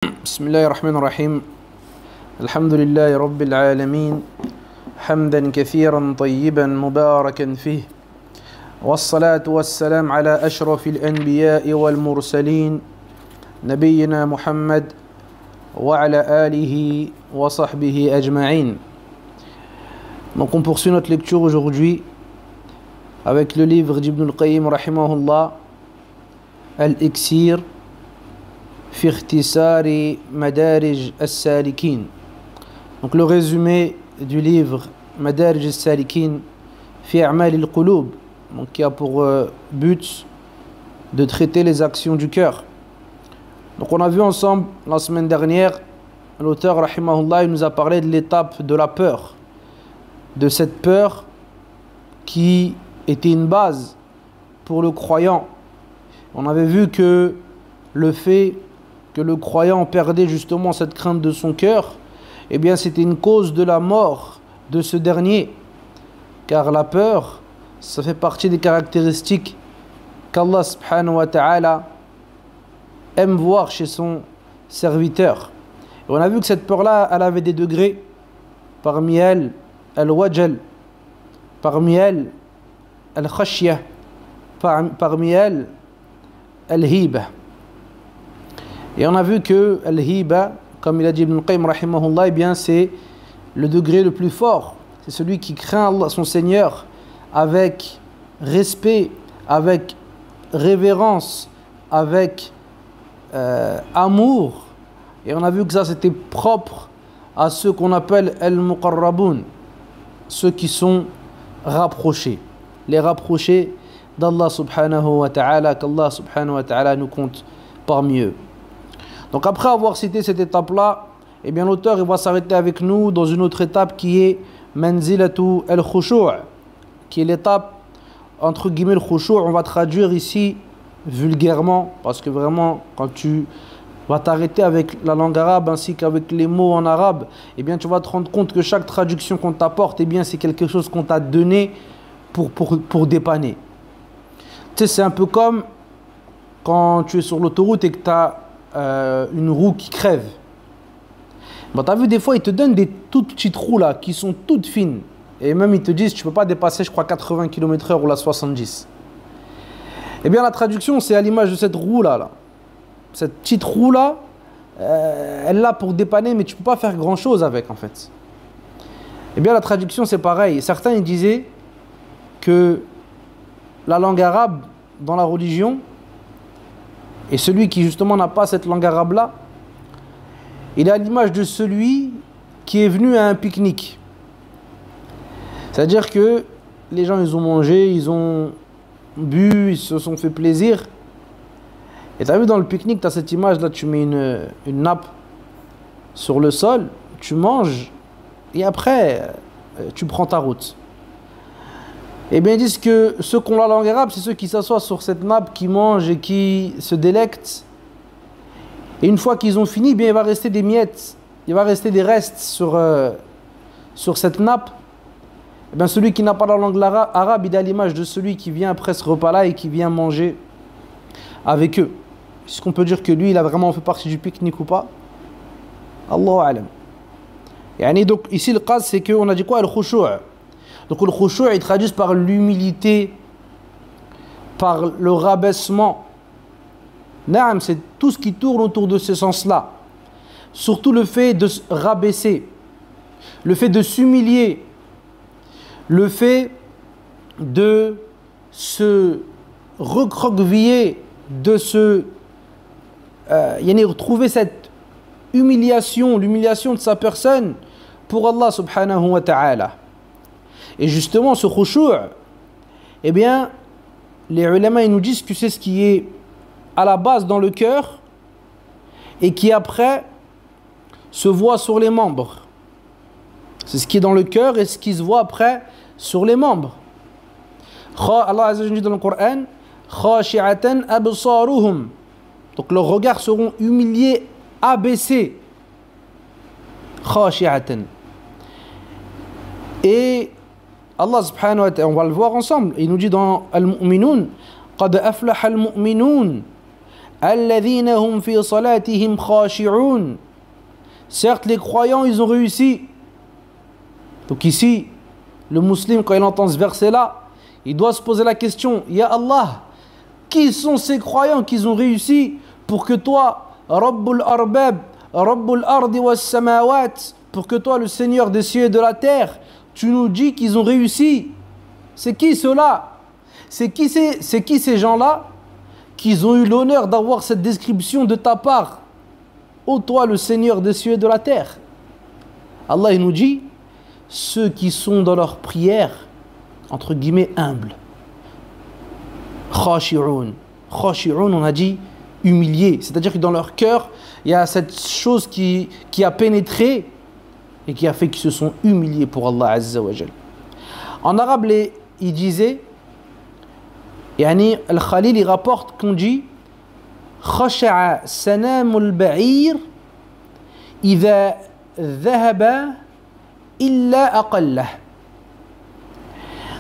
بسم الله الرحمن الرحيم الحمد لله رب العالمين حمدا كثيرا طيبا مباركا فيه والصلاة والسلام على أشرف الأنبياء والمرسلين نبينا محمد وعلى آله وصحبه أجمعين. Donc on poursuit notre lecture aujourd'hui avec le livre d'Ibn al-Qayyim rahimahullah Al-Iksir fi ikhtisari Madarij as-Salikin. Donc le résumé du livre Madarij as-Salikin fi a'mal al-qulub, donc qui a pour but de traiter les actions du cœur. Donc on a vu ensemble la semaine dernière, l'auteur rahimahullah il nous a parlé de l'étape de la peur, de cette peur qui était une base pour le croyant. On avait vu que le fait que le croyant perdait justement cette crainte de son cœur, eh bien c'était une cause de la mort de ce dernier, car la peur, ça fait partie des caractéristiques qu'Allah subhanahu wa ta'ala aime voir chez son serviteur. Et on a vu que cette peur-là, elle avait des degrés. Parmi elles, al-wajal, parmi elles, al-khashya, parmi elles, al-hiba. Et on a vu que al-hiba, comme il a dit Ibn al-Qayyim rahimahullah, eh bien c'est le degré le plus fort. C'est celui qui craint Allah, son Seigneur, avec respect, avec révérence, avec amour. Et on a vu que ça c'était propre à ceux qu'on appelle al-muqarrabun, ceux qui sont rapprochés, les rapprochés d'Allah subhanahu wa ta'ala, qu'Allah subhanahu wa ta'ala nous compte parmi eux. Donc après avoir cité cette étape-là, eh bien l'auteur il va s'arrêter avec nous dans une autre étape qui est manzilatu al-khushu', qui est l'étape entre guillemets le khushu'. On va traduire ici vulgairement, parce que vraiment quand tu vas t'arrêter avec la langue arabe ainsi qu'avec les mots en arabe, eh bien tu vas te rendre compte que chaque traduction qu'on t'apporte, eh bien c'est quelque chose qu'on t'a donné pour dépanner. Tu sais, c'est un peu comme quand tu es sur l'autoroute et que tu as une roue qui crève. Bon, tu as vu, des fois, ils te donnent des toutes petites roues là, qui sont toutes fines. Et même, ils te disent, tu ne peux pas dépasser, je crois, 80 km/h ou la 70. Eh bien, la traduction, c'est à l'image de cette roue là. Cette petite roue là, elle est là pour dépanner, mais tu ne peux pas faire grand chose avec, en fait. Eh bien, la traduction, c'est pareil. Certains, ils disaient que la langue arabe, dans la religion, et celui qui justement n'a pas cette langue arabe-là, il est à l'image de celui qui est venu à un pique-nique. C'est-à-dire que les gens, ils ont mangé, ils ont bu, ils se sont fait plaisir. Et tu as vu dans le pique-nique, tu as cette image-là, tu mets une nappe sur le sol, tu manges, et après, tu prends ta route. Eh bien, ils disent que ceux qui ont la langue arabe, c'est ceux qui s'assoient sur cette nappe, qui mangent et qui se délectent. Et une fois qu'ils ont fini, eh bien, il va rester des miettes, il va rester des restes sur cette nappe. Eh bien, celui qui n'a pas la langue arabe, il est à l'image de celui qui vient après ce repas-là et qui vient manger avec eux. Est-ce qu'on peut dire que lui, il a vraiment fait partie du pique-nique ou pas? Allahu alam. Et donc, ici, le cas, c'est qu'on a dit quoi? Al-khushu'. Donc le khushu' il traduit par l'humilité, par le rabaissement. Naam, c'est tout ce qui tourne autour de ce sens-là. Surtout le fait de se rabaisser, le fait de s'humilier, le fait de se recroqueviller, de se retrouver cette humiliation, l'humiliation de sa personne pour Allah subhanahu wa ta'ala. Et justement, ce khushu', eh bien, les ulama ils nous disent que c'est ce qui est à la base dans le cœur et qui après se voit sur les membres. C'est ce qui est dans le cœur et ce qui se voit après sur les membres. Allah Azza wa Jalla dit dans le Coran, khashi'atan absaruhum. Donc leurs regards seront humiliés, abaissés. Khashi'atan. Et Allah subhanahu wa ta'ala, on va le voir ensemble, il nous dit dans Al-Mu'minun, قَدْ أَفْلَحَ الْمُؤْمِنُونَ الذين هم في صلاتهم خاشعون. Certes, les croyants, ils ont réussi. Donc ici, le musulman, quand il entend ce verset-là, il doit se poser la question, Ya Allah, qui sont ces croyants qui ont réussi pour que toi, Rabbul Arbab, Rabbul Ardi was Samawat, pour que toi, le Seigneur des cieux et de la terre, tu nous dis qu'ils ont réussi. C'est qui ceux-là? C'est qui ces gens-là qui ont eu l'honneur d'avoir cette description de ta part? Ô toi, le Seigneur des cieux et de la terre. Allah il nous dit, ceux qui sont dans leur prière, entre guillemets, humbles. Khashi'un. Khashi'un, on a dit humiliés. C'est-à-dire que dans leur cœur, il y a cette chose qui a pénétré et qui a fait qu'ils se sont humiliés pour Allah Azza wa Jal. En arabe, il disait, yani, Al-Khalil, il rapporte qu'on dit خشع سنام البعير إذا ذهب إلا أقله.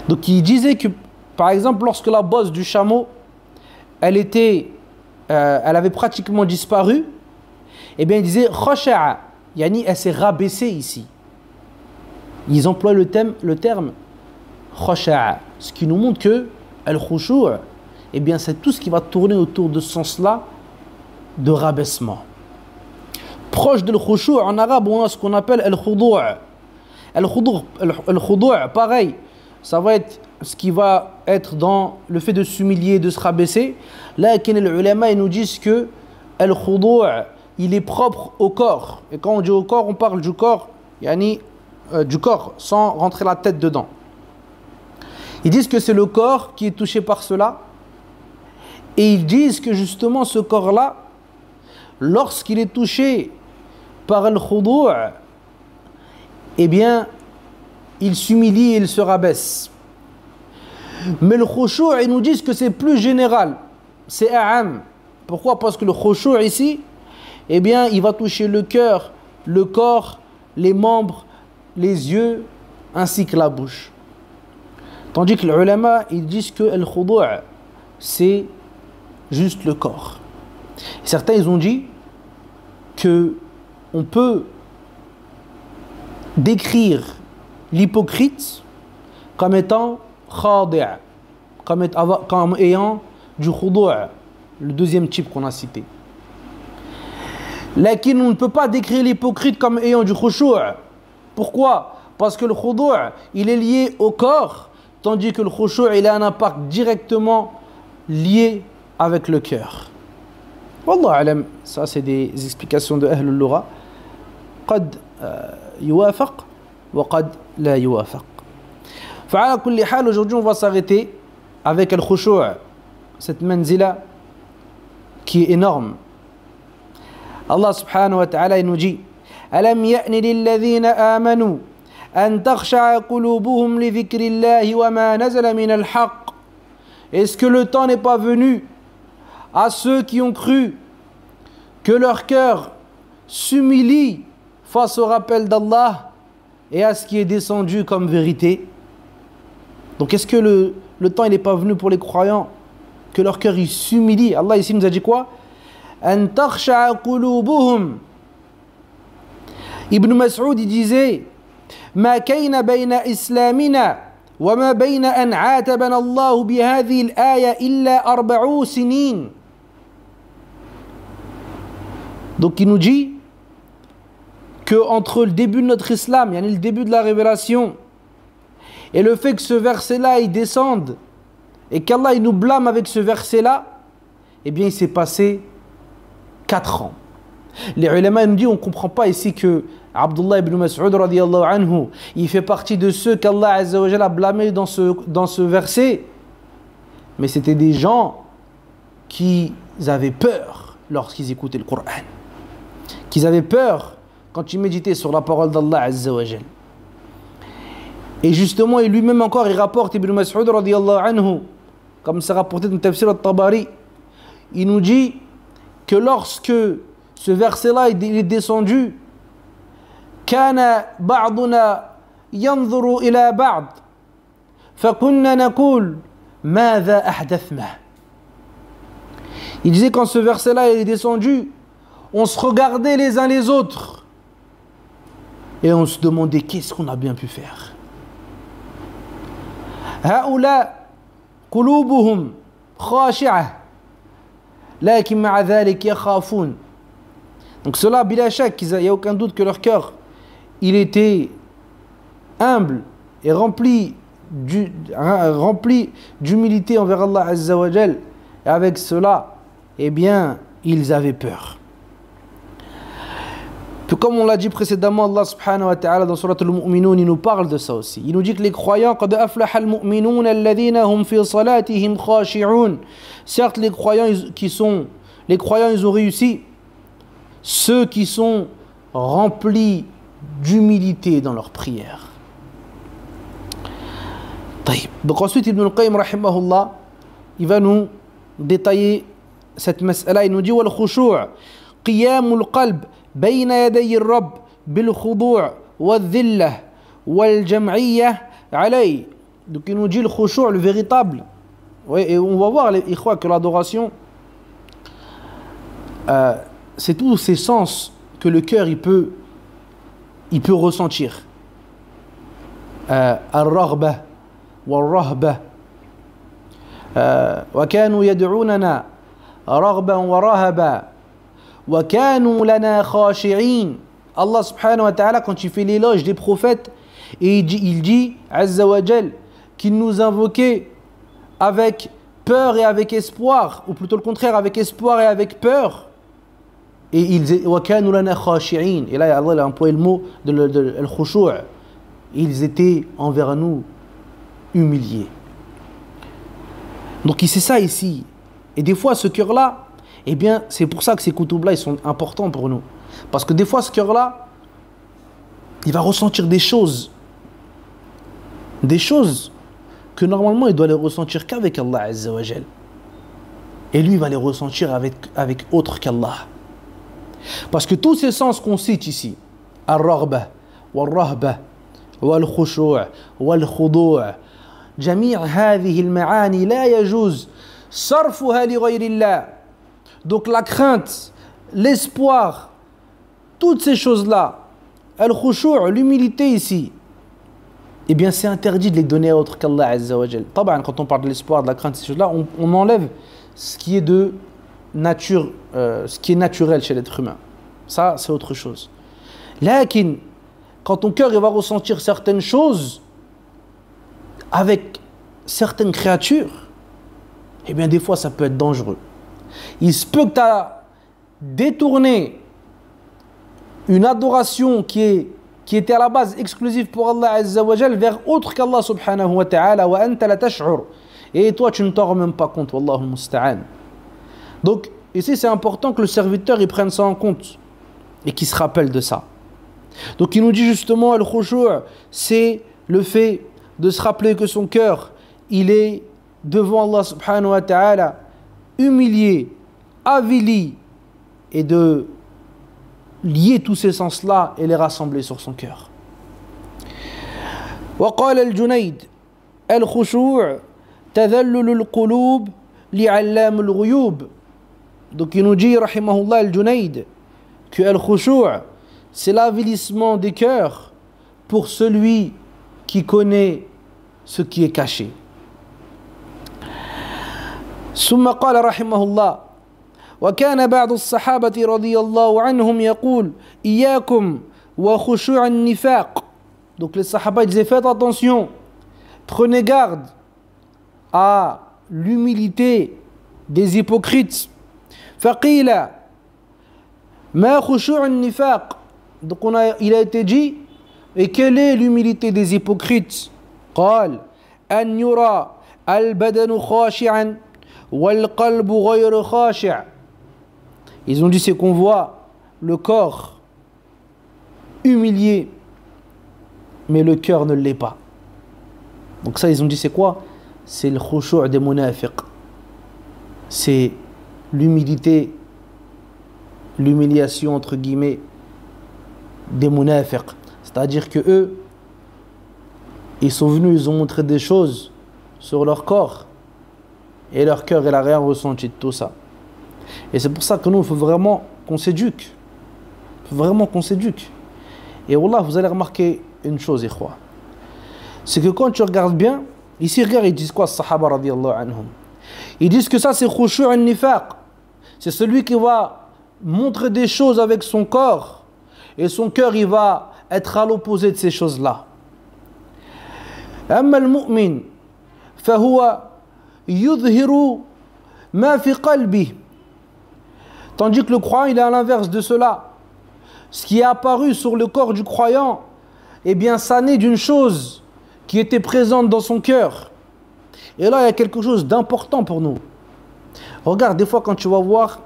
Donc il disait que par exemple lorsque la bosse du chameau elle avait pratiquement disparu, et bien il disait khasha'a, yani elle s'est rabaissée ici. Ils emploient le terme khasha'a, ce qui nous montre que al-khushu', eh bien c'est tout ce qui va tourner autour de ce sens-là de rabaissement. Proche de l'khushu' en arabe, on a ce qu'on appelle al-khudu'. Al-khudu', pareil, ça va être ce qui va être dans le fait de s'humilier, de se rabaisser. Là, les ulama, ils nous disent que al-khudu', il est propre au corps. Et quand on dit au corps, on parle du corps, yani, du corps, sans rentrer la tête dedans. Ils disent que c'est le corps qui est touché par cela. Et ils disent que justement ce corps-là, lorsqu'il est touché par al-khudu', eh bien, il s'humilie et il se rabaisse. Mais le khushu', ils nous disent que c'est plus général, c'est a'am. Pourquoi? Parce que le khushu' ici, eh bien, il va toucher le cœur, le corps, les membres, les yeux, ainsi que la bouche. Tandis que les ulama, ils disent que al-khudu', c'est juste le corps. Certains, ils ont dit que on peut décrire l'hypocrite comme étant khadi', comme ayant du khudu', le deuxième type qu'on a cité. Lakin on ne peut pas décrire l'hypocrite comme ayant du khushu'. Pourquoi? Parce que le khudu', il est lié au corps, tandis que le khushu', il a un impact directement lié avec le cœur. Wallah alam, ça c'est des explications de Ahl al-Lugha. قد يوافق وقد لا يوافق. فعلى كل حال, aujourd'hui on va s'arrêter avec al-khushu', cette manzila qui est énorme. Allah subhanahu wa ta'ala il nous dit ألم يأن للذين آمنوا أن تخشع قلوبهم لذكر الله وما نزل من الحق. Est-ce que le temps n'est pas venu à ceux qui ont cru que leur cœur s'humilie face au rappel d'Allah et à ce qui est descendu comme vérité? Donc est-ce que le temps n'est pas venu pour les croyants que leur cœur s'humilie? Allah ici nous a dit quoi? An takhsha'a qulubuhum. Ibn Mas'ud il disait ma kayna bayna islamina wa ma bayna an atabana Allah bi hadhihi al-aya illa 40 sinin. Donc il nous dit que entre le début de notre islam, yani le début de la révélation, et le fait que ce verset-là il descende et qu'Allah il nous blâme avec ce verset-là, eh bien il s'est passé 4 ans. Les ulama nous disent, on ne comprend pas ici que Abdullah ibn Mas'ud radiyallahu anhu, il fait partie de ceux qu'Allah Azza wa Jalla a blâmés dans ce verset. Mais c'était des gens qui avaient peur lorsqu'ils écoutaient le Coran. Qu'ils avaient peur quand ils méditaient sur la parole d'Allah Azza wa Jalla. Et justement, et lui-même encore, il rapporte Ibn Mas'ud radiyallahu anhu, comme c'est rapporté dans le Tafsir al-Tabari, il nous dit que lorsque ce verset-là il est descendu, كان بعضنا ينظر إلى بعض فكنا نقول ماذا أحدثنا. Il disait quand ce verset-là est descendu, on se regardait les uns les autres et on se demandait qu'est-ce qu'on a bien pu faire. هؤلاء قلوبهم خاشعة لكن مع ذلك يخافون. Donc cela, bila shak, il n'y a aucun doute que leur cœur, il était humble et rempli d'humilité envers Allah Azza wa Jal. Et avec cela, eh bien, ils avaient peur. Tout comme on l'a dit précédemment, Allah subhanahu wa ta'ala dans Surat al-Mu'minun, il nous parle de ça aussi. Il nous dit que les croyants, قَدْ أَفْلَحَ الْمُؤْمِنُونَ الَّذِينَ هُمْ فِي صَلَاتِهِمْ خَاشِعُونَ. Certes, les croyants, ils ont réussi. Ceux qui sont remplis d'humilité dans leur prière. Donc ensuite, Ibn al-Qayyim, rahimahullah, il va nous détailler cette mas'ala. Il nous dit وَالْخُشُوعُ قِيَامُ الْقَلْبِ بين يدي الرب بالخضوع والذلة والجمعية عليه. Donc il nous dit le khushu', le véritable. Oui, et on va voir, il croit que l'adoration, c'est tous ces sens que le cœur il peut ressentir. Al-raghba wal-rahba wa kanu yad'unana raghban wa rahaba wa kanu lana khashi'in. Allah subhanahu wa ta'ala, quand il fait l'éloge des prophètes, et il dit Azza wa Jal, qu'il nous invoquait avec peur et avec espoir, ou plutôt le contraire, avec espoir et avec peur. Et ils disaient وَكَانُوا لَنَا خَاشِعِينَ. Et là, Allah a employé le mot de al-khushu'. Ils étaient envers nous humiliés. Donc c'est ça ici. Et des fois, ce cœur-là, eh bien, c'est pour ça que ces kutub-là, ils sont importants pour nous. Parce que des fois, ce cœur-là, il va ressentir des choses que normalement, il doit les ressentir qu'avec Allah Azza wa Jal. Et lui, il va les ressentir avec autre qu'Allah. Parce que tous ces sens qu'on cite ici, al-raghba, wal-rahba, wal-khushu', wal-khudu', جميع هذه المعاني لا يجوز صرفها لغير الله. Donc la crainte, l'espoir, toutes ces choses-là, al-khushu', l'humilité ici, eh bien c'est interdit de les donner à autre qu'Allah Azza wa Jal. Quand on parle de l'espoir, de la crainte, ces choses-là, on enlève ce qui est de nature, ce qui est naturel chez l'être humain. Ça, c'est autre chose. Lakin, quand ton cœur il va ressentir certaines choses avec certaines créatures, eh bien des fois ça peut être dangereux. Il se peut que tu as détourné une adoration qui était à la base exclusive pour Allah Azza wa Jal vers autre qu'Allah subhanahu wa ta'ala, wa anta la tash'ur. Et toi tu ne t'en rends même pas compte, wallahu musta'an. Donc ici c'est important que le serviteur il prenne ça en compte et qu'il se rappelle de ça. Donc il nous dit justement al-khushu', c'est le fait de se rappeler que son cœur il est devant Allah subhanahu wa ta'ala humilié, avili, et de lier tous ces sens-là et les rassembler sur son cœur. وقال الجنيد الخشوع تذلل القلوب لعلام الغيوب. Donc il nous dit rahimahullah al-Junayd que al-khushu' c'est l'avilissement des cœurs pour celui qui connaît ce qui est caché. ثم قال رحمه الله وكان بعض الصحابة رضي الله عنهم يقول إياكم وخشوع النفاق. Donc les sahaba disaient faites attention, prenez garde à l'humilité des hypocrites. فقيل ما خشوع النفاق. Donc il a été dit, et quelle est l'humilité des hypocrites? قال أن يرى البدن خاشعا والقلب غير خاشع. Ils ont dit c'est qu'on voit le corps humilié mais le cœur ne l'est pas. Donc ça ils ont dit c'est quoi? C'est le khushu' des munafiq. C'est l'humilité, l'humiliation entre guillemets des munafiq. C'est-à-dire que eux ils sont venus, ils ont montré des choses sur leur corps et leur cœur il n'a rien ressenti de tout ça. Et c'est pour ça que nous, il faut vraiment qu'on s'éduque. Il faut vraiment qu'on s'éduque. Et wallah, vous allez remarquer une chose, ikhwa. C'est que quand tu regardes bien, ici, regarde, ils disent quoi, Sahaba radiyallahu anhum. Ils disent que ça, c'est khushu' an-nifaq. C'est celui qui va montrer des choses avec son corps. Et son cœur, il va être à l'opposé de ces choses-là. Amma al-mu'min, fahuwa yudhiru ma fi qalbi. Tandis que le croyant, il est à l'inverse de cela. Ce qui est apparu sur le corps du croyant, eh bien, ça naît d'une chose qui était présente dans son cœur. Et là, il y a quelque chose d'important pour nous. Regarde, des fois, quand tu vas voir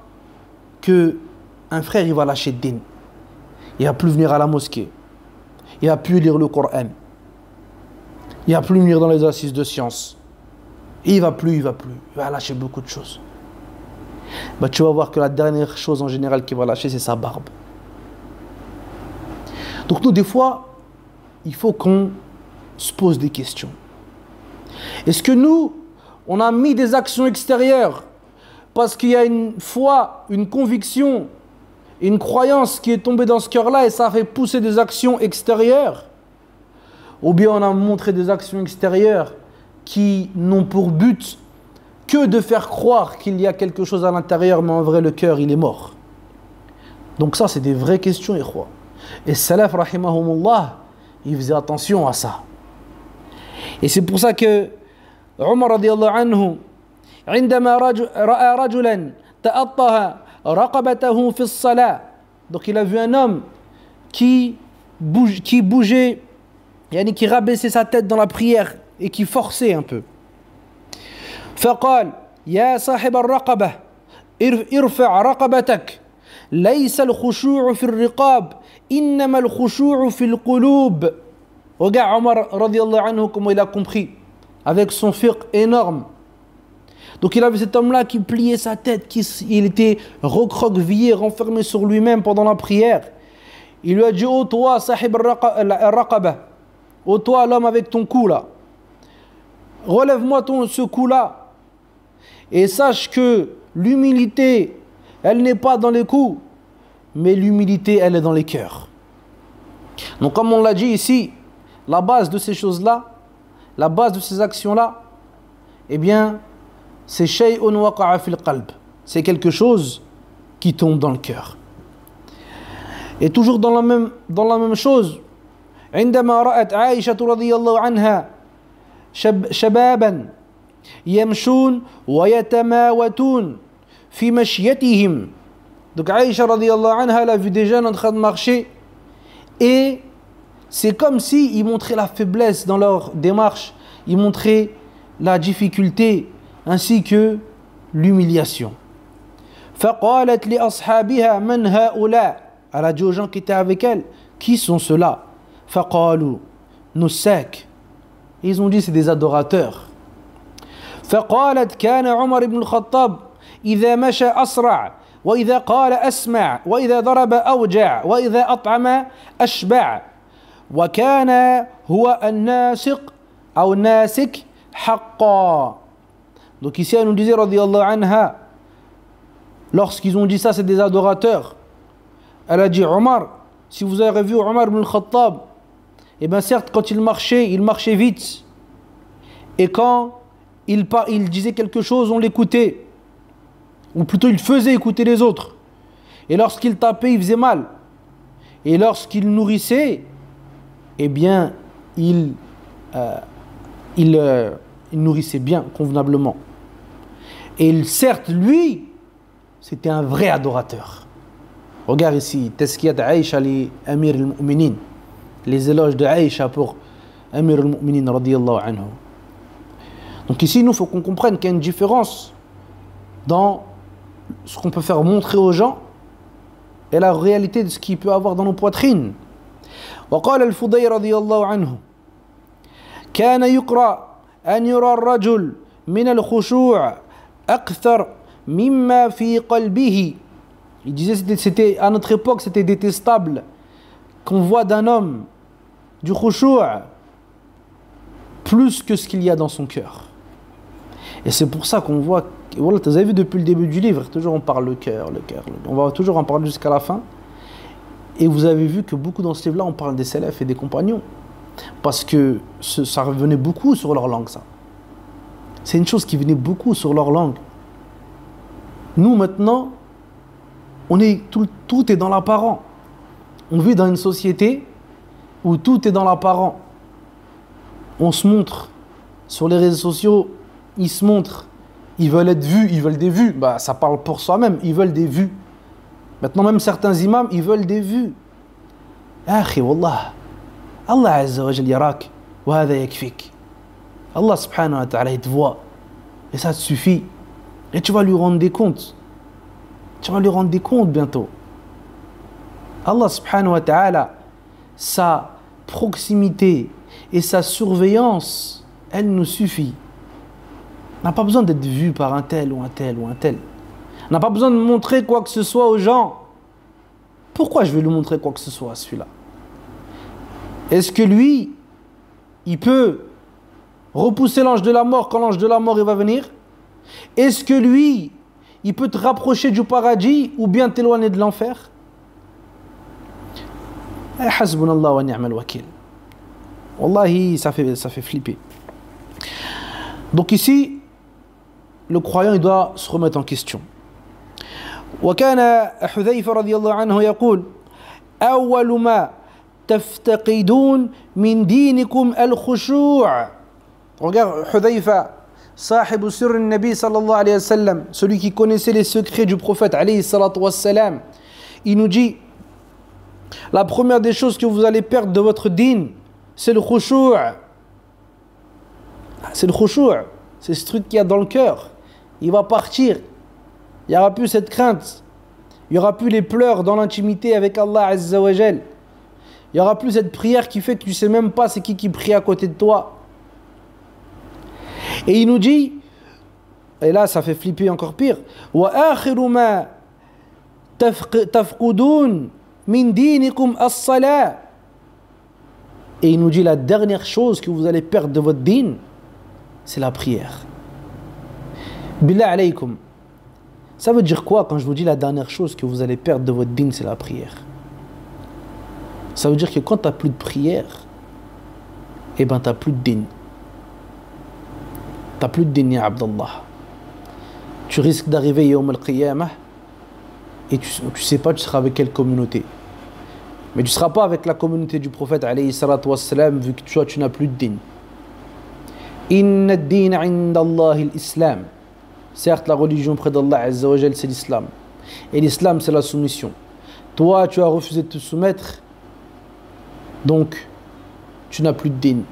que un frère, il va lâcher le din, il ne va plus venir à la mosquée, il ne va plus lire le Coran, il ne va plus venir dans les assises de sciences, il va lâcher beaucoup de choses. Bah, tu vas voir que la dernière chose en général qu'il va lâcher, c'est sa barbe. Donc nous, des fois, il faut qu'on se pose des questions. Est-ce que nous, on a mis des actions extérieures parce qu'il y a une foi, une conviction, une croyance qui est tombée dans ce cœur-là et ça a fait pousser des actions extérieures? Ou bien on a montré des actions extérieures qui n'ont pour but que de faire croire qu'il y a quelque chose à l'intérieur, mais en vrai le cœur il est mort. Donc ça c'est des vraies questions, ikhwa. Et salaf rahimahumullah, ils faisaient attention à ça. Et c'est pour ça que Omar radiyallahu anhu, عندما رأى رجلا تأطه رقبته في الصلاة. Donc il a vu un homme qui bougeait, qui rabaissait sa tête dans la prière et qui forçait un peu. فقال يا صاحب الرقبة ارفع رقبتك ليس الخشوع في الرقاب إنما الخشوع في القلوب. Regarde Omar radiyallahu anhu comment il a compris avec son fiqh énorme. Donc il avait cet homme-là qui pliait sa tête, il était recroquevillé, renfermé sur lui-même pendant la prière. Il lui a dit: oh toi, sahib al-raqaba, oh toi l'homme avec ton cou là, relève-moi ce cou-là. Et sache que l'humilité, elle n'est pas dans les coups, mais l'humilité, elle est dans les cœurs. Donc comme on l'a dit ici, la base de ces choses-là, la base de ces actions-là, eh bien, c'est shay'un waqa'a fil qalb. C'est quelque chose qui tombe dans le cœur. Et toujours dans la même chose, عندما رأت عائشة رضي الله عنها شبابا يمشون ويتماوتون في مشيتهم. Donc Aïcha radiyallahu anha, elle a vu des jeunes en train de marcher et c'est comme si ils montraient la faiblesse dans leur démarche, ils montraient la difficulté ainsi que l'humiliation. فقالت لأصحابها من هؤلاء. Elle a dit aux gens qui étaient avec elle: qui sont ceux-là? فقالوا نساك. Ils ont dit c'est des adorateurs. فقالت كان عمر بن الخطاب إذا مشى أسرع وإذا قال أسمع وإذا ضرب أوجع وإذا أطعم أشبع وكان هو الناسق أو الناسك حقا. Donc ici elle nous disait radiyallahu anha, lorsqu'ils ont dit ça c'est des adorateurs, elle a dit: Omar, si vous avez vu Omar ibn al-Khattab, et bien certes quand il marchait vite, et quand il disait quelque chose on l'écoutait, ou plutôt il faisait écouter les autres, et lorsqu'il tapait il faisait mal, et lorsqu'il nourrissait, eh bien il nourrissait bien, convenablement. Et certes lui c'était un vrai adorateur. Regarde ici, Tazkiyat Aïcha li Amir al-Mu'minin, les éloges de Aïcha pour Amir al-Mu'minin radiyallahu anhu. Donc ici, il faut qu'on comprenne qu'il y a une différence dans ce qu'on peut faire montrer aux gens et la réalité de ce qu'il peut avoir dans nos poitrines. وقال الفضيل رضي الله عنه كان يقرأ أن يرى الرجل من الخشوع أكثر مما في قلبه. Il disait c'était à notre époque c'était détestable qu'on voit d'un homme du khushu' plus que ce qu'il y a dans son cœur. Et c'est pour ça qu'on voit Voilà, vous avez vu depuis le début du livre, toujours on parle le cœur, le cœur. On va toujours en parler jusqu'à la fin. Et vous avez vu que beaucoup dans ce livre-là, on parle des salafs et des compagnons. Parce que ça revenait beaucoup sur leur langue, ça. C'est une chose qui venait beaucoup sur leur langue. Nous, maintenant, tout est dans l'apparent. On vit dans une société où tout est dans l'apparent. On se montre sur les réseaux sociaux, ils se montrent, ils veulent être vus, ils veulent des vues. Bah, ça parle pour soi-même, ils veulent des vues. Maintenant, même certains imams, ils veulent des vues. Akhi, wallah, Allah Azza wa Jal yarak, wa hadha yakfik. Allah subhanahu wa ta'ala, il te voit. Et ça te suffit. Et tu vas lui rendre des comptes. Tu vas lui rendre des comptes bientôt. Allah subhanahu wa ta'ala, sa proximité et sa surveillance, elle nous suffit. On n'a pas besoin d'être vu par un tel ou un tel ou un tel. On n'a pas besoin de montrer quoi que ce soit aux gens. Pourquoi je vais lui montrer quoi que ce soit à celui-là? Est-ce que lui, il peut repousser l'ange de la mort quand l'ange de la mort il va venir? Est-ce que lui, il peut te rapprocher du paradis ou bien t'éloigner de l'enfer? Hasbunallah wa ni'mal wakil. Wallahi, ça fait flipper. Donc ici, le croyant, il doit se remettre en question. وكان حذيفة رضي الله عنه يقول أول ما تفتقدون من دينكم الخشوع. Regarde Hudhayfa, صاحب سر النبي صلى الله عليه وسلم, celui qui connaissait les secrets du prophète عليه الصلاة والسلام, il nous dit la première des choses que vous allez perdre de votre dîn, c'est le khushu'. C'est le khushu', c'est ce truc qu'il y a dans le cœur. Il va partir. Il n'y aura plus cette crainte. Il n'y aura plus les pleurs dans l'intimité avec Allah Azza wa Jal. Il n'y aura plus cette prière qui fait que tu ne sais même pas c'est qui prie à côté de toi. Et il nous dit, et là ça fait flipper encore pire, وَآخِرُ مَا تَفْقُدُونَ مِنْ دِينِكُمْ الصَّلَاةِ. Et il nous dit la dernière chose que vous allez perdre de votre dîn, c'est la prière. Billah alaykum. Ça veut dire quoi quand je vous dis la dernière chose que vous allez perdre de votre dîn, c'est la prière? Ça veut dire que quand tu n'as plus de prière, eh ben tu n'as plus de dîn. Tu n'as plus de dîn, ya Abdallah. Tu risques d'arriver yawm al-qiyamah et tu ne sais pas tu seras avec quelle communauté. Mais tu ne seras pas avec la communauté du prophète alayhi salatu wassalam, vu que toi tu n'as plus de dîn. Inna ad-din 'inda Allah al-islam. Certes, la religion près d'Allah Azza wa Jal, c'est l'islam. Et l'islam, c'est la soumission. Toi, tu as refusé de te soumettre, donc tu n'as plus de dîn.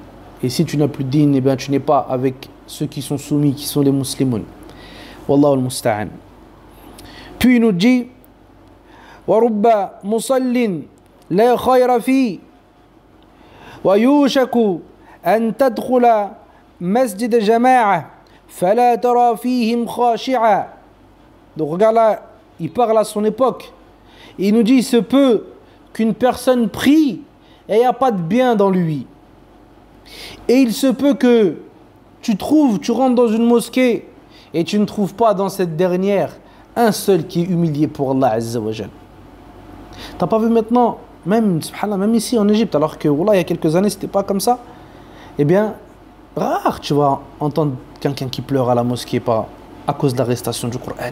Et si tu n'as plus de dîn, eh bien, tu n'es pas avec ceux qui sont soumis, qui sont les musulmans. Wallahu al-musta'an. Puis il nous dit وَرُبَّ مُصَلٍّ لَا خَيْرَ فِي وَيُوشَكُ أَن تَدْخُلَ مَسْجِدَ جَمَاعَةٍ فَلَا تَرَى فِيهِمْ خَاشِعًا. Donc regarde là, il parle à son époque. Et il nous dit, il se peut qu'une personne prie et il n'y a pas de bien dans lui. Et il se peut que tu rentres dans une mosquée et tu ne trouves pas dans cette dernière un seul qui est humilié pour Allah Azza wa Jal. T'as pas vu maintenant, même, subhanallah, même ici en Égypte, alors que voilà, il y a quelques années c'était pas comme ça, eh bien, rare tu vas entendre quelqu'un qui pleure à la mosquée pas à cause de l'arrestation du Coran.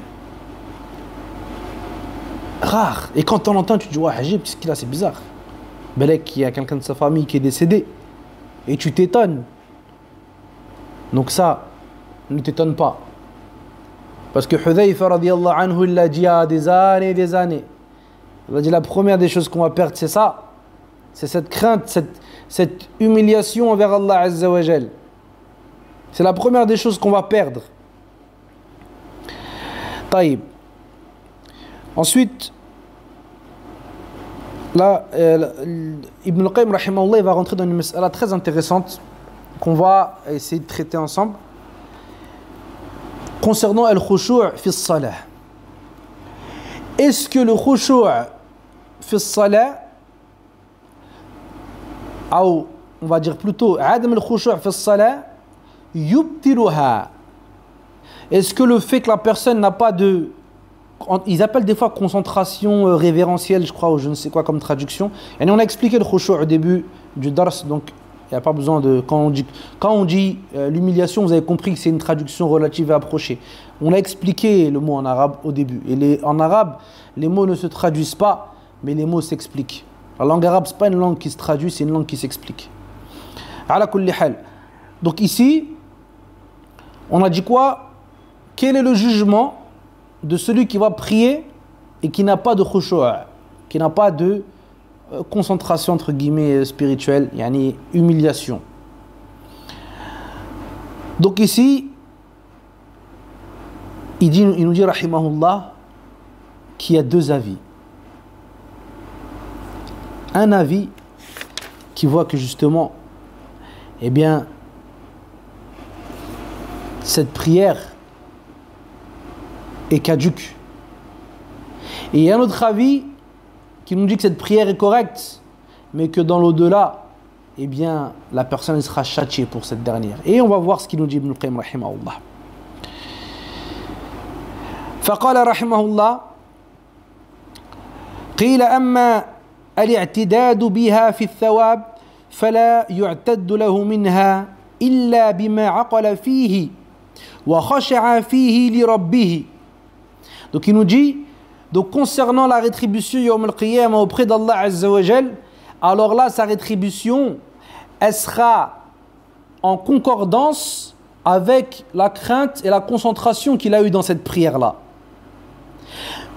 Rare. Et quand on l'entend, tu te dis, ouais, Hajib, qu'est-ce qu'il a, c'est bizarre. Belek, il y a quelqu'un de sa famille qui est décédé. Et tu t'étonnes. Donc ça, ne t'étonne pas. Parce que Hudhayfa radiyallahu anhu, il l'a dit il y a des années et des années. Il a dit la première des choses qu'on va perdre, c'est ça. C'est cette crainte, cette humiliation envers Allah Azza wa Jal. C'est la première des choses qu'on va perdre. Taïb. Ensuite, là, Ibn al-Qayyim rahimahullah, il va rentrer dans une mas'ala très intéressante qu'on va essayer de traiter ensemble concernant al-khushu' fi as-salah. Est-ce que le khushu' fi as-salah, ou on va dire plutôt adam al-khushu' fi as-salah yubtiluha, Est-ce que le fait que la personne n'a pas de... Ils appellent des fois concentration révérentielle, je crois, ou je ne sais quoi comme traduction. Et on a expliqué le khushu' au début du dars, donc il n'y a pas besoin de... Quand on dit l'humiliation, vous avez compris que c'est une traduction relative et approchée. On a expliqué le mot en arabe au début. Et en arabe, les mots ne se traduisent pas, mais les mots s'expliquent. La langue arabe, ce n'est pas une langue qui se traduit, c'est une langue qui s'explique. Ala kulli hal. Donc ici, on a dit quoi? Quel est le jugement de celui qui va prier et qui n'a pas de khushu', qui n'a pas de concentration entre guillemets spirituelle, yani humiliation. Donc ici, il nous dit rahimahullah qu'il y a deux avis. Un avis qui voit que justement, eh bien, cette prière est caduque. Et il y a un autre avis qui nous dit que cette prière est correcte, mais que dans l'au-delà, eh bien, la personne sera châtiée pour cette dernière. Et on va voir ce qu'il nous dit Ibn al-Qayyim rahimahullah. فقال رحمه الله قيل أما الاعتداد بها في الثواب فلا يعتد له منها إلا بما عقل فيه وخشع فيه لربه. Donc il nous dit, donc concernant la rétribution Yawm al-Qiyamah auprès d'Allah Azza wa Jal, alors là sa rétribution elle sera en concordance avec la crainte et la concentration qu'il a eu dans cette prière là.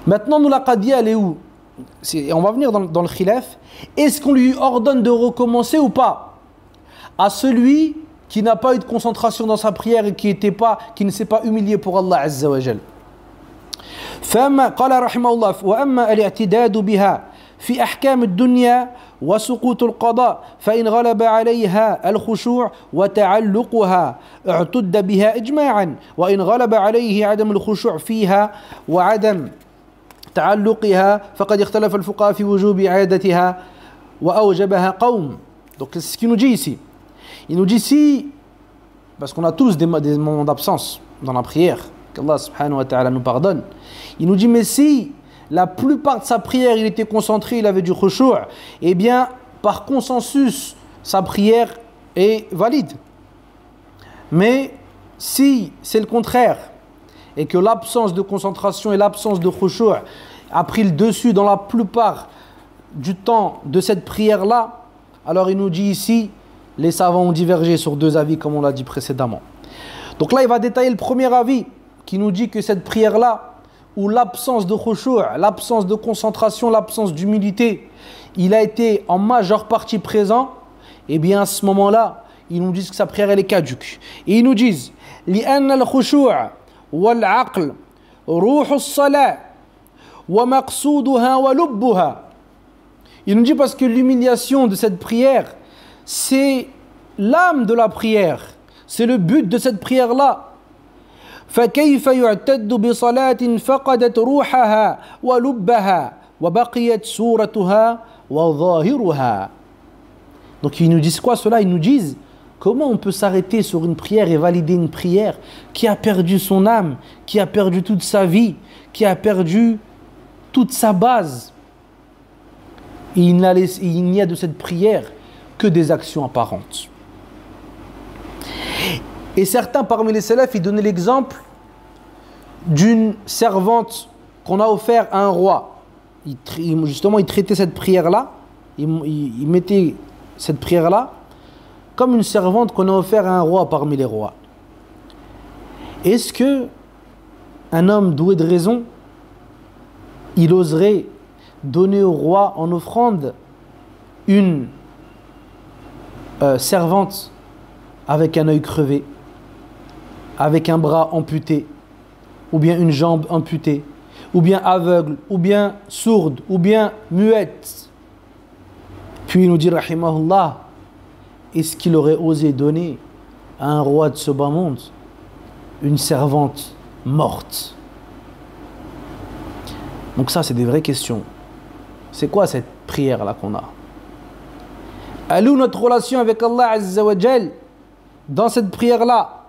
Maintenant nous la qadiyya elle est où? On va venir dans le khilaf. Est-ce qu'on lui ordonne de recommencer ou pas? À celui qui n'a pas eu de concentration dans sa prière et qui ne s'est pas humilié pour Allah Azza wa Jal. فأما قال رحمه الله وأما الاعتداد بها في أحكام الدنيا وسقوط القضاء فإن غلب عليها الخشوع وتعلقها اعتد بها إجماعا وإن غلب عليه عدم الخشوع فيها وعدم تعلقها فقد اختلف الفقهاء في وجوب إعادتها وأوجبها قوم. Donc c'est ce qu'il nous dit ici. Il nous dit ici, parce qu'on a tous des moments d'absence dans la prière, qu'Allah subhanahu wa ta'ala nous pardonne. Il nous dit, mais si la plupart de sa prière, il était concentré, il avait du khushu', eh bien, par consensus, sa prière est valide. Mais si c'est le contraire, et que l'absence de concentration et l'absence de khushu' a pris le dessus dans la plupart du temps de cette prière-là, alors il nous dit ici, les savants ont divergé sur deux avis, comme on l'a dit précédemment. Donc là, il va détailler le premier avis, qui nous dit que cette prière-là, où l'absence de khushu', l'absence de concentration, l'absence d'humilité, il a été en majeure partie présent, et bien à ce moment-là, ils nous disent que sa prière elle est caduque. Et ils nous disent لأن الخشوع والعقل روح الصلاة ومقصودها ولبها. Il nous dit parce que l'humiliation de cette prière, c'est l'âme de la prière, c'est le but de cette prière-là. فكيف يعتد بصلاة فقدت روحها ولبها وبقيت صورتها وظاهرها. Donc ils nous disent quoi cela? Ils nous disent comment on peut s'arrêter sur une prière et valider une prière qui a perdu son âme, qui a perdu toute sa vie, qui a perdu toute sa base. Il n'y a de cette prière que des actions apparentes. Et certains parmi les salafs, ils donnaient l'exemple d'une servante qu'on a offert à un roi. Justement, ils traitaient cette prière-là, ils mettaient cette prière-là comme une servante qu'on a offert à un roi parmi les rois. Est-ce que un homme doué de raison, il oserait donner au roi en offrande une servante avec un œil crevé, avec un bras amputé, ou bien une jambe amputée, ou bien aveugle, ou bien sourde, ou bien muette? Puis il nous dit rahimahullah, est-ce qu'il aurait osé donner à un roi de ce bas monde une servante morte? Donc ça, c'est des vraies questions. C'est quoi cette prière-là qu'on a? Elle est où notre relation avec Allah Azza wa Jal dans cette prière-là?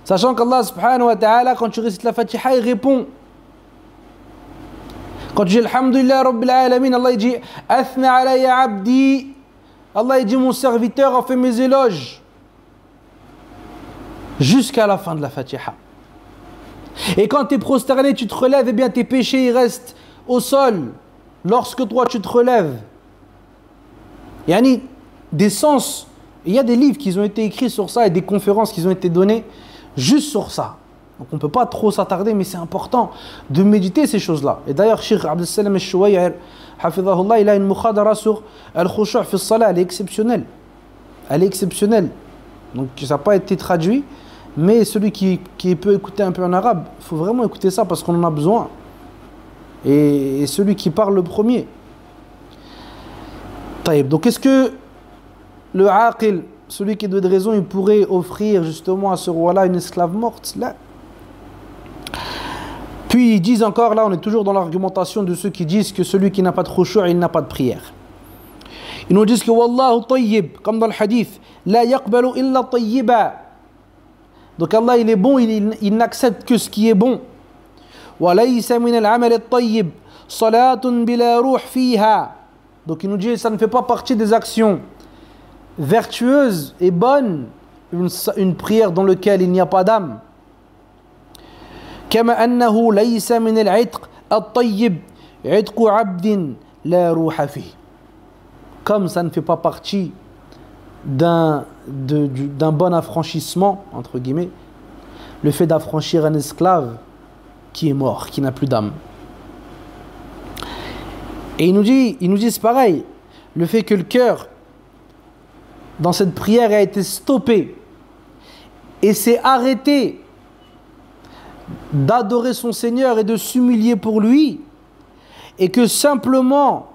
Sachant qu'Allah subhanahu wa ta'ala, quand tu récites la Fatiha, il répond. Quand tu dis Alhamdulillah Rabbil Alamin, Allah il dit Athna alayya abdi. Allah il dit mon serviteur a fait mes éloges. Jusqu'à la fin de la Fatiha. Et quand tu es prosterné, tu te relèves, eh bien tes péchés ils restent au sol. Lorsque toi tu te relèves. Yani, des sens. Il y a des livres qui ont été écrits sur ça et des conférences qui ont été données juste sur ça. Donc on ne peut pas trop s'attarder, mais c'est important de méditer ces choses-là. Et d'ailleurs, Cheikh Abdel Salam al-Chouaïr, Hafidahullah, il a une mukhadara sur al-khushu' fi as-salah. Elle est exceptionnelle. Elle est exceptionnelle. Donc ça n'a pas été traduit, mais celui qui peut écouter un peu en arabe, il faut vraiment écouter ça parce qu'on en a besoin. Et celui qui parle le premier. Taïb. Donc est-ce que le aqil, celui qui est de raison, il pourrait offrir justement à ce roi-là une esclave morte? Là. Puis ils disent encore, là on est toujours dans l'argumentation de ceux qui disent que celui qui n'a pas de khushu', il n'a pas de prière. Ils nous disent que Wallahu tayyib, comme dans le hadith, la yaqbalu illa tayyiba. Donc Allah il est bon, il n'accepte que ce qui est bon. Wa laysa min al-amal at-tayyib salatun bila ruh fiha. Donc il nous dit ça ne fait pas partie des actions vertueuses et bonnes, une prière dans laquelle il n'y a pas d'âme. كما أنه ليس من العتق الطيب عتق عبد لا روح فيه. Comme ça ne fait pas partie d'un bon affranchissement, entre guillemets, le fait d'affranchir un esclave qui est mort, qui n'a plus d'âme. Et il nous dit c'est pareil, le fait que le cœur dans cette prière a été stoppé et s'est arrêté d'adorer son Seigneur et de s'humilier pour lui, et que simplement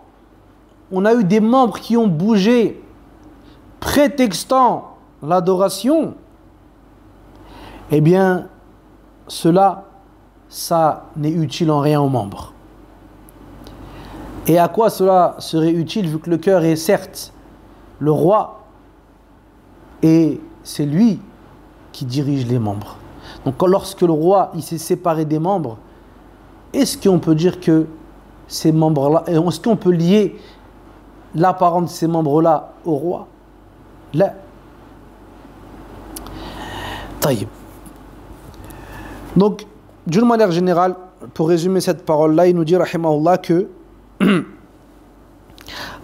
on a eu des membres qui ont bougé prétextant l'adoration, eh bien cela, ça n'est utile en rien aux membres. Et à quoi cela serait utile vu que le cœur est certes le roi et c'est lui qui dirige les membres. Donc lorsque le roi il s'est séparé des membres, est-ce qu'on peut dire que ces membres-là, est-ce qu'on peut lier l'apparence de ces membres-là au roi? Là. Taïb. Donc, d'une manière générale, pour résumer cette parole-là, il nous dit, rahimahullah, que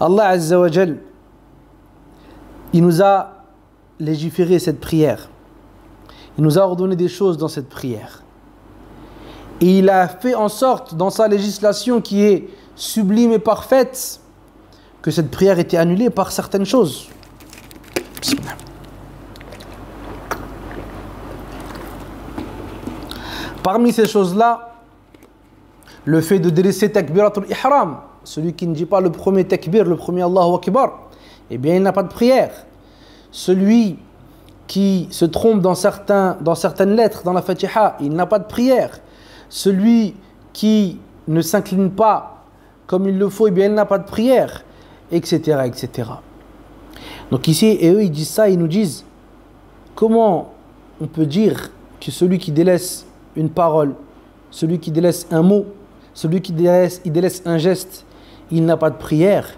Allah Azza wa Jal, il nous a légiféré cette prière. Il nous a ordonné des choses dans cette prière. Et il a fait en sorte, dans sa législation qui est sublime et parfaite, que cette prière était annulée par certaines choses. Parmi ces choses-là, le fait de délaisser takbiratul ihram, celui qui ne dit pas le premier takbir, le premier Allahu Akbar, eh bien il n'a pas de prière. Celui qui se trompe dans certaines lettres dans la Fatiha, il n'a pas de prière. Celui qui ne s'incline pas comme il le faut, eh bien il n'a pas de prière, etc., etc. Donc ici, et eux ils disent ça, ils nous disent comment on peut dire que celui qui délaisse une parole, celui qui délaisse un mot, celui qui délaisse un geste, il n'a pas de prière,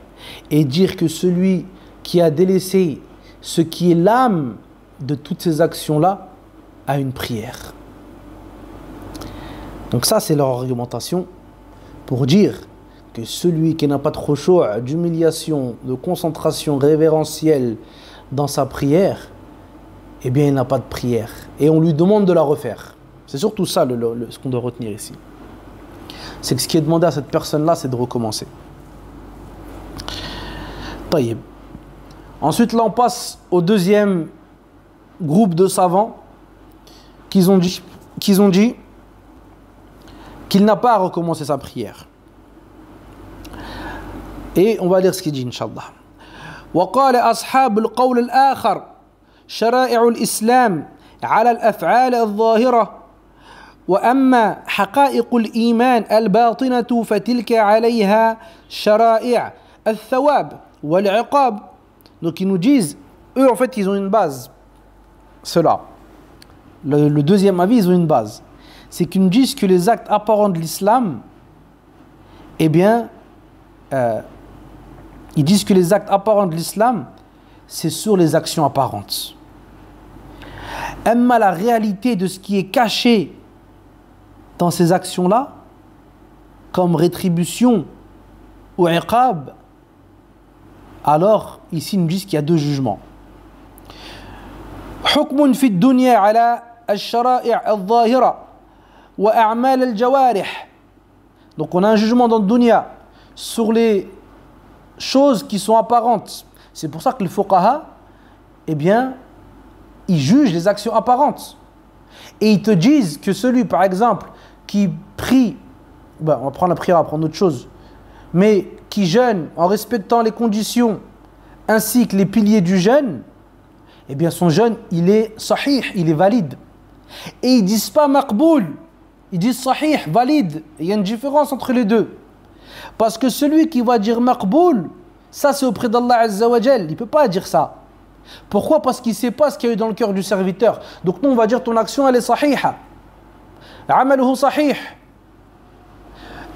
et dire que celui qui a délaissé ce qui est l'âme de toutes ces actions-là a une prière. Donc ça c'est leur argumentation pour dire que celui qui n'a pas de khushu', d'humiliation, de concentration révérentielle dans sa prière, eh bien il n'a pas de prière. Et on lui demande de la refaire. C'est surtout ça ce qu'on doit retenir ici. C'est que ce qui est demandé à cette personne-là, c'est de recommencer. Taïb. Ensuite, là, on passe au deuxième groupe de savants qui ont dit qu'il n'a pas à recommencer sa prière. Et on va lire ce qu'il dit, Inch'Allah. وقال أصحاب القول الآخر شرائع الإسلام على الأفعال الظاهرة وأما حقائق الإيمان الباطنة فتلك عليها شرائع الثواب والعقاب. Donc ils nous disent, eux en fait ils ont une base, ceux-là. le deuxième avis, ils ont une base. C'est qu'ils nous disent que les actes apparents de l'islam, eh bien, ils disent que les actes apparents de l'islam, c'est sur les actions apparentes. Amma la réalité de ce qui est caché dans ces actions-là, comme rétribution ou iqab, alors ici ils nous disent qu'il y a deux jugements. حكم في الدنيا على الشرائع الظاهرة وأعمال الجوارح. Donc on a un jugement dans le dunya sur les choses qui sont apparentes. C'est pour ça que les fuqaha, eh bien, ils jugent les actions apparentes. Et ils te disent que celui, par exemple, qui prie, on va prendre la prière, on va prendre autre chose, mais qui jeûne en respectant les conditions ainsi que les piliers du jeûne, eh bien son jeûne, il est sahih, il est valide. Et ils ne disent pas maqboul, ils disent sahih, valide. Il y a une différence entre les deux. Parce que celui qui va dire maqboul, ça c'est auprès d'Allah Azza wa Jal, il ne peut pas dire ça. Pourquoi? Parce qu'il ne sait pas ce qu'il y a eu dans le cœur du serviteur. Donc nous on va dire ton action elle est sahiha. Amaluhu sahih.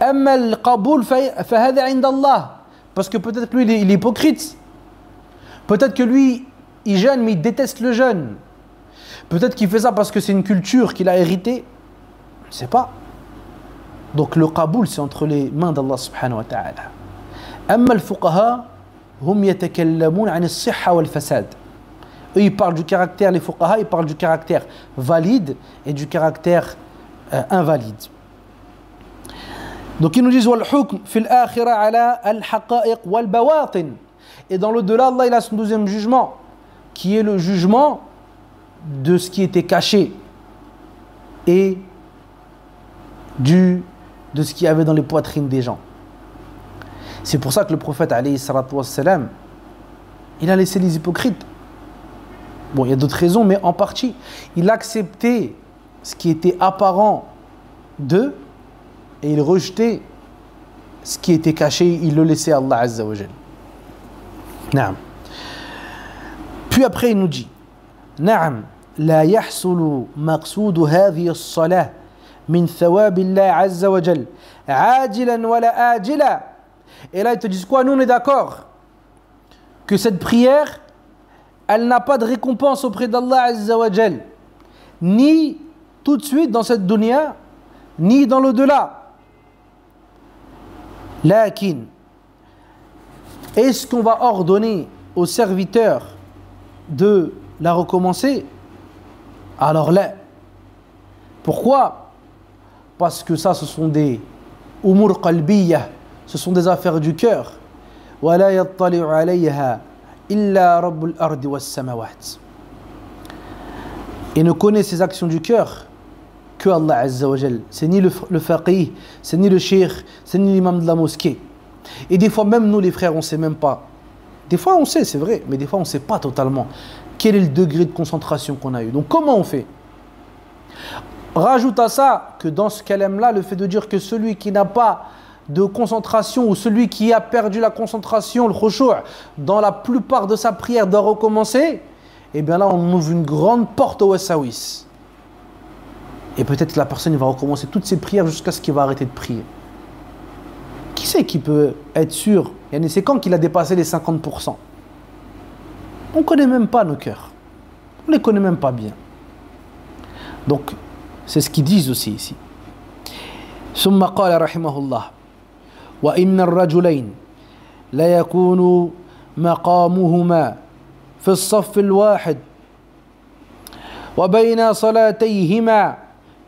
Amma al-qaboul fahada inda Allah. Parce que peut-être que lui il est hypocrite. Peut-être que lui il jeûne mais il déteste le jeûne. Peut-être qu'il fait ça parce que c'est une culture qu'il a héritée. Je ne sais pas. Donc le qaboul c'est entre les mains d'Allah subhanahu wa ta'ala. Amma al-fuqaha hum yatakallamun an as-sihha wal-fasad. Eux ils parlent du caractère, les fuqaha ils parlent du caractère valide et du caractère invalide. Donc ils nous disent wal hukm fil akhirah ala al-haqa'iq wal-bawatin. Et dans l'au-delà, Allah il a son deuxième jugement qui est le jugement de ce qui était caché et de ce qu'il y avait dans les poitrines des gens. C'est pour ça que le prophète alayhi salatu wassalam, il a laissé les hypocrites. Bon, il y a d'autres raisons, mais en partie, il acceptait ce qui était apparent d'eux et il rejetait ce qui était caché, il le laissait à Allah Azza wa Jal. Naam. Puis après il nous dit Naam, la yahsulu maqsoud hadhihi as-salah min thawab Allah Azza wa Jal ajilan wala ajila. Et là ils te disent quoi? Nous on est d'accord que cette prière elle n'a pas de récompense auprès d'Allah Azza wa Jal, ni tout de suite dans cette dunya, ni dans l'au-delà. Lakin, est-ce qu'on va ordonner aux serviteurs de la recommencer? Alors là, pourquoi? Parce que ça, ce sont des umur qalbiyah, ce sont des affaires du cœur. وَلَا يَطَّلِعُ عَلَيْهَا إِلَّا رَبُّ الْأَرْضِ وَالسَّمَوَاتِ. Et ne connaît ces actions du cœur que Allah Azza wa Jal. C'est ni le faqih, c'est ni le cheikh, c'est ni l'imam de la mosquée. Et des fois même nous les frères on ne sait même pas. Des fois on sait c'est vrai, mais des fois on ne sait pas totalement quel est le degré de concentration qu'on a eu. Donc comment on fait? Rajoute à ça que dans ce kalem là, le fait de dire que celui qui n'a pas de concentration ou celui qui a perdu la concentration, le khushu', dans la plupart de sa prière doit recommencer, et bien là on ouvre une grande porte au wasawis. Et peut-être que la personne va recommencer toutes ses prières jusqu'à ce qu'il va arrêter de prier. Qui c'est qui peut être sûr? C'est quand qu'il a dépassé les 50%? On ne connaît même pas nos cœurs. On ne les connaît même pas bien. Donc, c'est ce qu'ils disent aussi ici. ثم قال رحمه الله وإن الرجلين لا يكون مقامهما في الصف الواحد وبين صلاتيهما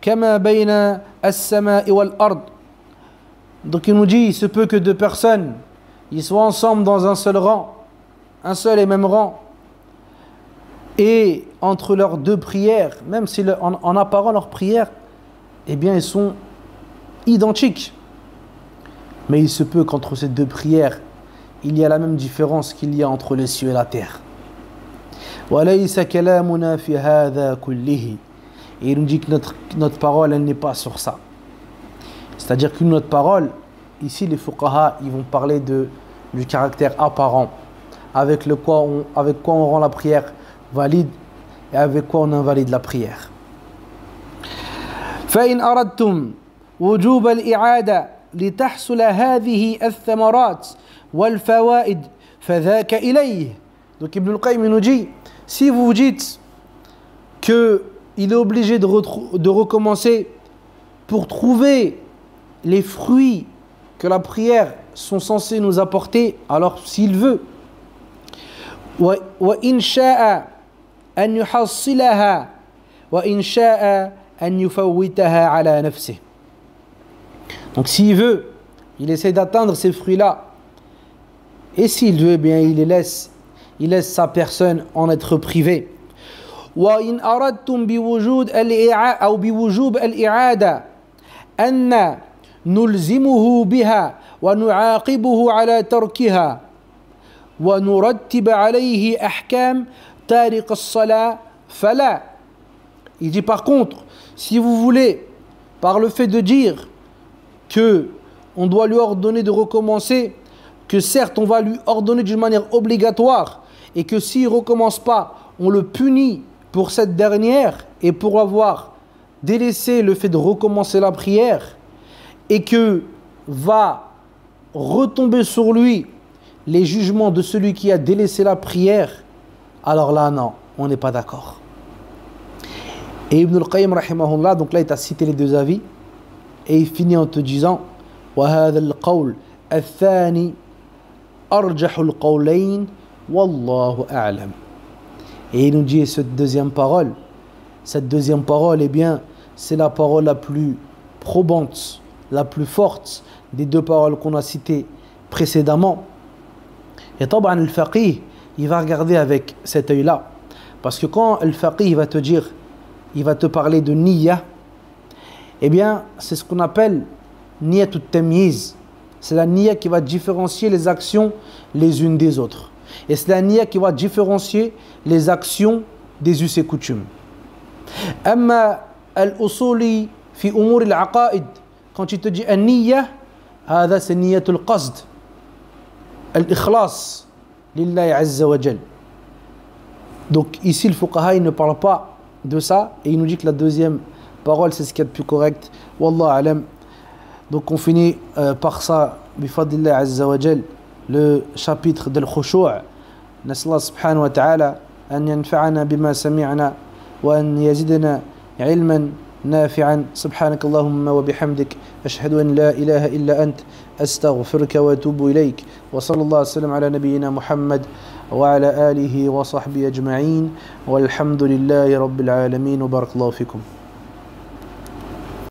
كما بين السماء والأرض. Donc il nous dit, il se peut que deux personnes, ils soient ensemble dans un seul rang, un seul et même rang, et entre leurs deux prières, même si en apparent leurs prières, eh bien elles sont identiques. Mais il se peut qu'entre ces deux prières, il y a la même différence qu'il y a entre les cieux et la terre. وَلَيْسَ كَلَامُنَا فِي هَذَا كُلِّهِ. Et il nous dit que notre parole, elle n'est pas sur ça. C'est-à-dire que notre parole, ici les fuqaha, ils vont parler du caractère apparent, avec quoi on rend la prière valide et avec quoi on invalide la prière. فإن أردتم وجوب الإعادة لتحصل هذه الثمرات والفوائد فذاك إليه. Donc Ibn al-Qayyim nous dit, si vous vous dites qu'il est obligé de recommencer pour trouver les fruits que la prière sont censés nous apporter, alors s'il veut, وإن شاء أن يحصلها وإن شاء أن يفوتها على نفسه. Donc s'il veut, il essaie d'atteindre ces fruits-là. Et s'il veut, bien il laisse sa personne en être privé. وإن أردتم بوجود أو بوجوب الإعادة أن نلزمه بها ونعاقبه على تركها ونرتب عليه أحكام تارك الصلاة فلا. Il dit par contre, si vous voulez, par le fait de dire que on doit lui ordonner de recommencer, que certes on va lui ordonner d'une manière obligatoire, et que s'il ne recommence pas, on le punit pour cette dernière et pour avoir délaissé le fait de recommencer la prière, et que va retomber sur lui les jugements de celui qui a délaissé la prière, alors là non, on n'est pas d'accord. Et Ibn al-Qayyim rahimahullah, donc là il t'a cité les deux avis, et il finit en te disant وَهَذَا الْقَوْلِ الثَّانِي أَرْجَحُ الْقَوْلَيْنِ وَاللَّهُ أَعْلَمُ. Et il nous dit cette deuxième parole, eh bien, c'est la parole la plus probante, la plus forte des deux paroles qu'on a citées précédemment. Et taban al-faqih, il va regarder avec cet œil-là. Parce que quand al-faqih va te dire, il va te parler de niyya, eh bien, c'est ce qu'on appelle niyyatut tamyiz. C'est la niyya qui va différencier les actions les unes des autres. Et c'est la niyya qui va différencier les actions des us et coutumes. Amma al-usuli fi umur al-aqaid, quand il te dit an-niyya, هذا c'est niyyatul qasd, al-ikhlas lillahi azza wa jal. Donc ici le fuqaha il ne parle pas de ça et il nous dit que la deuxième parole c'est ce qu'il y a de plus correct. Wallah alam. Donc on finit par ça bifadlillahi azza wa jal le chapitre de l'khushu'. نسأل الله سبحانه وتعالى أن ينفعنا بما سمعنا وأن يزدنا علما نافعا. سبحانك اللهم وبحمدك أشهد أن لا إله إلا أنت أستغفرك وأتوب إليك. وصلى الله وسلم على نبينا محمد وعلى آله وصحبه أجمعين والحمد لله رب العالمين وبارك الله فيكم.